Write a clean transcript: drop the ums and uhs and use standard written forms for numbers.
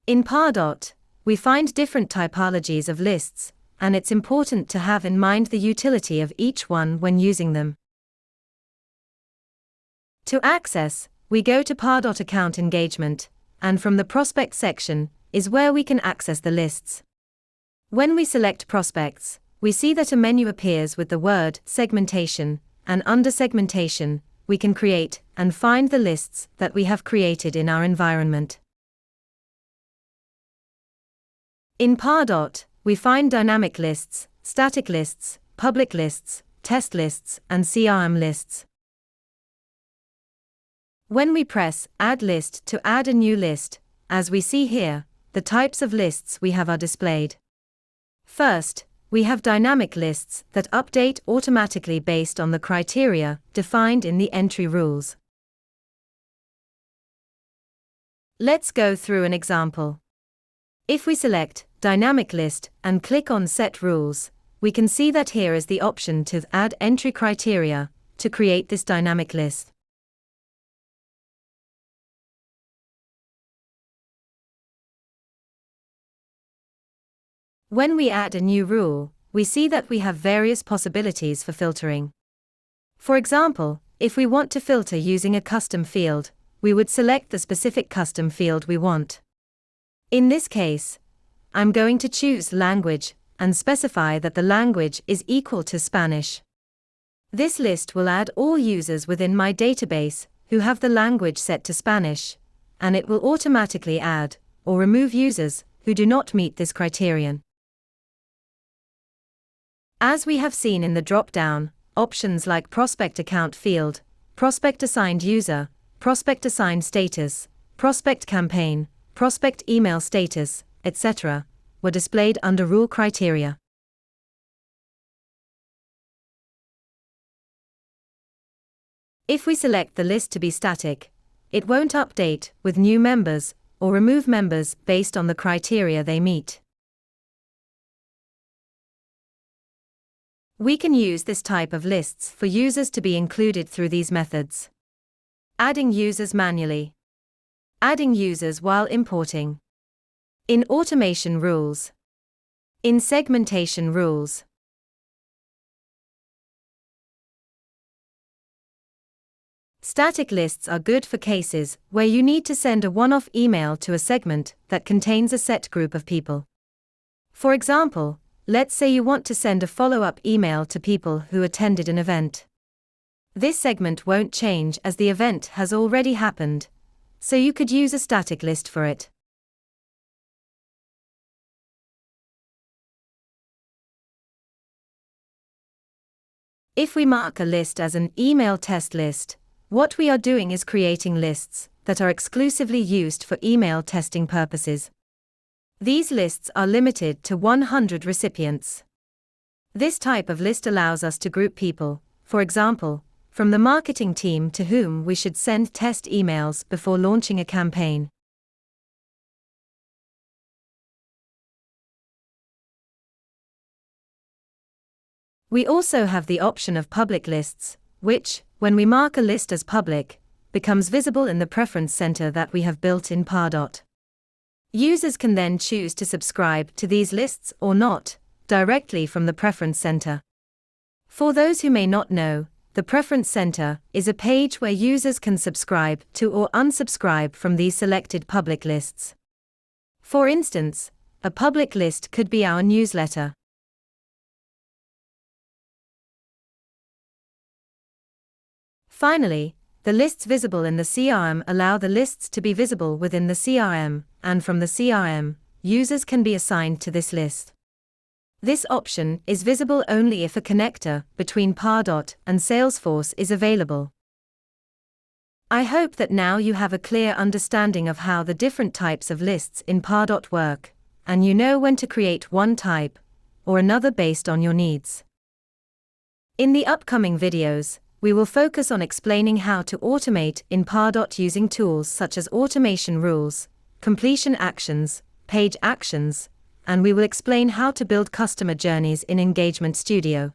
In Pardot, we find different typologies of lists, and it's important to have in mind the utility of each one when using them. To access, we go to Pardot Account Engagement, and from the Prospect section is where we can access the lists. When we select Prospects, we see that a menu appears with the word Segmentation, and under Segmentation, we can create and find the lists that we have created in our environment. In Pardot, we find dynamic lists, static lists, public lists, test lists, and CRM lists. When we press Add List to add a new list, as we see here, the types of lists we have are displayed. First, we have dynamic lists that update automatically based on the criteria defined in the entry rules. Let's go through an example. If we select Dynamic List and click on Set Rules, we can see that here is the option to add entry criteria to create this dynamic list. When we add a new rule, we see that we have various possibilities for filtering. For example, if we want to filter using a custom field, we would select the specific custom field we want. In this case, I'm going to choose Language and specify that the language is equal to Spanish. This list will add all users within my database who have the language set to Spanish, and it will automatically add or remove users who do not meet this criterion. As we have seen in the drop-down, options like Prospect Account Field, Prospect Assigned User, Prospect Assigned Status, Prospect Campaign, Prospect Email Status, etc., were displayed under Rule Criteria. If we select the list to be static, it won't update with new members or remove members based on the criteria they meet. We can use this type of lists for users to be included through these methods. Adding users manually. Adding users while importing. In automation rules. In segmentation rules. Static lists are good for cases where you need to send a one-off email to a segment that contains a set group of people. For example, let's say you want to send a follow-up email to people who attended an event. This segment won't change as the event has already happened, so you could use a static list for it. If we mark a list as an email test list, what we are doing is creating lists that are exclusively used for email testing purposes. These lists are limited to 100 recipients. This type of list allows us to group people, for example, from the marketing team to whom we should send test emails before launching a campaign. We also have the option of public lists, which, when we mark a list as public, becomes visible in the preference center that we have built in Pardot. Users can then choose to subscribe to these lists or not, directly from the Preference Center. For those who may not know, the Preference Center is a page where users can subscribe to or unsubscribe from these selected public lists. For instance, a public list could be our newsletter. Finally, the lists visible in the CRM allow the lists to be visible within the CRM, and from the CRM, users can be assigned to this list. This option is visible only if a connector between Pardot and Salesforce is available. I hope that now you have a clear understanding of how the different types of lists in Pardot work, and you know when to create one type or another based on your needs. In the upcoming videos, we will focus on explaining how to automate in Pardot using tools such as automation rules, completion actions, page actions, and we will explain how to build customer journeys in Engagement Studio.